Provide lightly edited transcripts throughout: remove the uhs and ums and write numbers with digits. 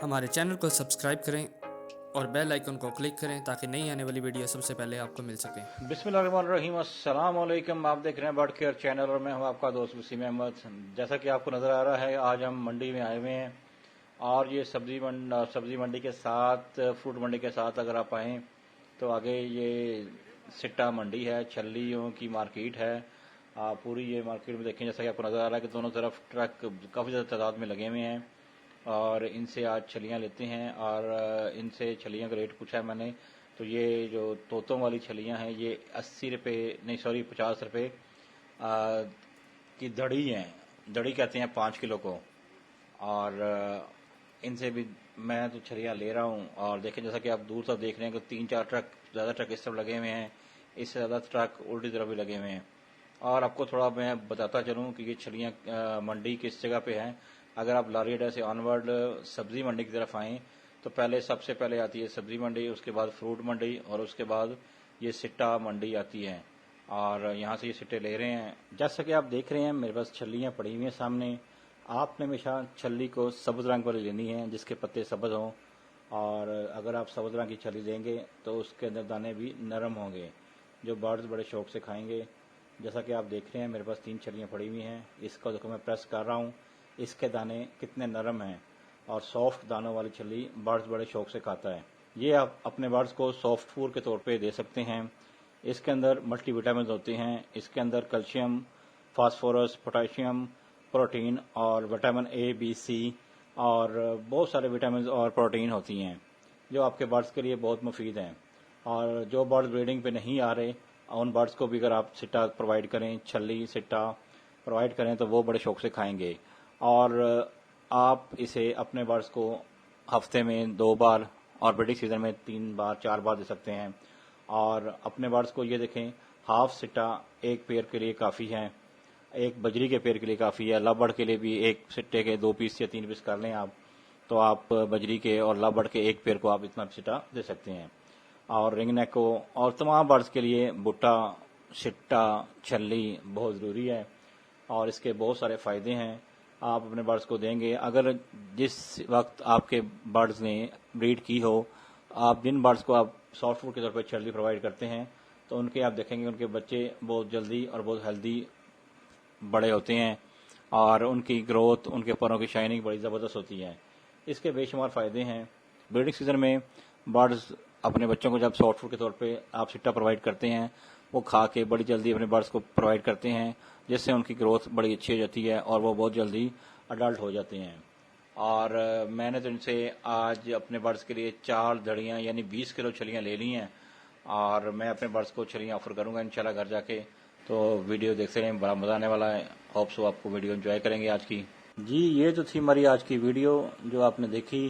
हमारे चैनल को सब्सक्राइब करें और बेल आइकन को क्लिक करें ताकि नई आने वाली वीडियो सबसे पहले आपको मिल सके। बिस्मिल्लाहिर्रहमानिर्रहीम, अस्सलाम वालेकुम। आप देख रहे हैं बर्ड केयर चैनल और मैं हूं आपका दोस्त वसीम अहमद। जैसा कि आपको नज़र आ रहा है, आज हम मंडी में आए हुए हैं और ये सब्ज़ी मंडी के साथ फ्रूट मंडी के साथ अगर आप आएँ तो आगे ये सिट्टा मंडी है, छल्लियों की मार्केट है। पूरी ये मार्केट में देखें, जैसा कि आपको नज़र आ रहा है कि दोनों तरफ ट्रक काफ़ी ज़्यादा तादाद में लगे हुए हैं और इनसे आज छलियाँ लेते हैं और इनसे छलियों का रेट पूछा है मैंने। तो ये जो तोतों वाली छलियाँ हैं ये 80 रुपये नहीं सॉरी 50 रुपये की दड़ी हैं। दड़ी कहते हैं 5 किलो को। और इनसे भी मैं तो छलियाँ ले रहा हूँ और देखें, जैसा कि आप दूर तक देख रहे हैं कि 3-4 ट्रक ज़्यादा ट्रक इस तरफ लगे हुए हैं, इससे ज़्यादा ट्रक उल्टी तरफ भी लगे हुए हैं। और आपको थोड़ा मैं बताता चलूँ कि ये छलियाँ मंडी किस जगह पे है। अगर आप लारियडा से ऑनवर्ड सब्ज़ी मंडी की तरफ आएँ तो पहले सबसे पहले आती है सब्ज़ी मंडी, उसके बाद फ्रूट मंडी और उसके बाद ये सिट्टा मंडी आती है। और यहाँ से ये सिट्टे ले रहे हैं। जैसा कि आप देख रहे हैं मेरे पास छलियाँ पड़ी हुई हैं सामने। आपने हमेशा छली को सब्ज़ रंग वाली लेनी है जिसके पत्ते सब्ज़ हों, और अगर आप सब्ज़ रंग की छली लेंगे तो उसके अंदर दाने भी नरम होंगे जो बर्ड्स बड़े शौक से खाएंगे। जैसा कि आप देख रहे हैं मेरे पास 3 छलियाँ पड़ी हुई हैं। इसको देखो मैं प्रेस कर रहा हूँ, इसके दाने कितने नरम हैं और सॉफ्ट दानों वाली छली बर्ड्स बड़े शौक से खाता है। ये आप अपने बर्ड्स को सॉफ्ट फूड के तौर पे दे सकते हैं। इसके अंदर मल्टी विटामिन होते हैं। इसके अंदर कैल्शियम, फास्फोरस, पोटेशियम, प्रोटीन और विटामिन ए, बी, सी और बहुत सारे विटामिन और प्रोटीन होती हैं जो आपके बर्ड्स के लिए बहुत मुफीद हैं। और जो बर्ड्स ब्रीडिंग पे नहीं आ रहे उन बर्ड्स को भी अगर आप सिट्टा प्रोवाइड करें, छली सिट्टा प्रोवाइड करें तो वो बड़े शौक से खाएंगे। और आप इसे अपने बर्ड्स को हफ्ते में 2 बार और ब्रीडिंग सीजन में 3 बार 4 बार दे सकते हैं। और अपने बर्ड्स को ये देखें, हाफ सिट्टा एक पेयर के लिए काफ़ी है, एक बजरी के पेयर के लिए काफ़ी है। लव बर्ड के लिए भी एक सिट्टे के 2 पीस या 3 पीस कर लें आप, तो आप बजरी के और लव बर्ड के एक पेयर को आप इतना सिट्टा दे सकते हैं। और रिंग नेक को और तमाम बर्ड्स के लिए भुट्टा, सिट्टा, छल्ली बहुत ज़रूरी है और इसके बहुत सारे फ़ायदे हैं। आप अपने बर्ड्स को देंगे, अगर जिस वक्त आपके बर्ड्स ने ब्रीड की हो, आप जिन बर्ड्स को आप सॉफ्ट फूड के तौर पर छल्ली प्रोवाइड करते हैं तो उनके आप देखेंगे उनके बच्चे बहुत जल्दी और बहुत हेल्दी बड़े होते हैं और उनकी ग्रोथ, उनके परों की शाइनिंग बड़ी ज़बरदस्त होती है। इसके बेशुमार फ़ायदे हैं। ब्रीडिंग सीजन में बर्ड्स अपने बच्चों को जब सॉफ्ट फूड के तौर पे आप सिट्टा प्रोवाइड करते हैं, वो खा के बड़ी जल्दी अपने बर्ड्स को प्रोवाइड करते हैं, जिससे उनकी ग्रोथ बड़ी अच्छी हो जाती है और वो बहुत जल्दी अडल्ट हो जाते हैं। और मैंने तो इनसे आज अपने बर्ड्स के लिए 4 दड़ियाँ यानी 20 किलो छलियाँ ले ली हैं और मैं अपने बर्ड्स को छलियाँ ऑफर करूँगा इंशाल्लाह घर जाके। तो वीडियो देखते रहें, बड़ा मज़ा आने वाला है। होप सो आपको वीडियो एंजॉय करेंगे आज की। जी, ये तो थी हमारी आज की वीडियो जो आपने देखी।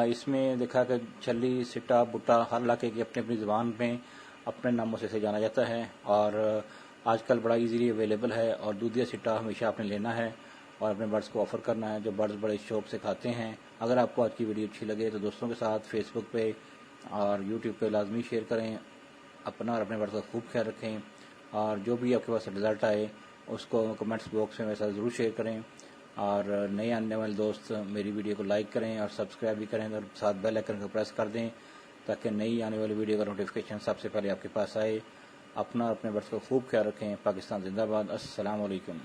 इसमें देखा कि छली, सिट्टा, भुट्टा हर इलाके की अपनी अपनी ज़ुबान में अपने नामों से जाना जाता है और आजकल बड़ा इजीली अवेलेबल है। और दूधिया सिट्टा हमेशा आपने लेना है और अपने बर्ड्स को ऑफ़र करना है जो बर्ड्स बड़े शौक से खाते हैं। अगर आपको आज की वीडियो अच्छी लगे तो दोस्तों के साथ फेसबुक पे और यूट्यूब पे लाजमी शेयर करें। अपना और अपने बर्ड्स का खूब ख्याल रखें और जो भी आपके पास रिज़ल्ट आए उसको कमेंट्स बॉक्स में वैसा ज़रूर शेयर करें। और नए आने वाले दोस्त मेरी वीडियो को लाइक करें और सब्सक्राइब भी करें और साथ बेल आइकन को प्रेस कर दें ताकि नई आने वाली वीडियो का नोटिफिकेशन सबसे पहले आपके पास आए। अपना और अपने बर्ड्स को खूब ख्याल रखें। पाकिस्तान जिंदाबाद। अस्सलाम वालेकुम।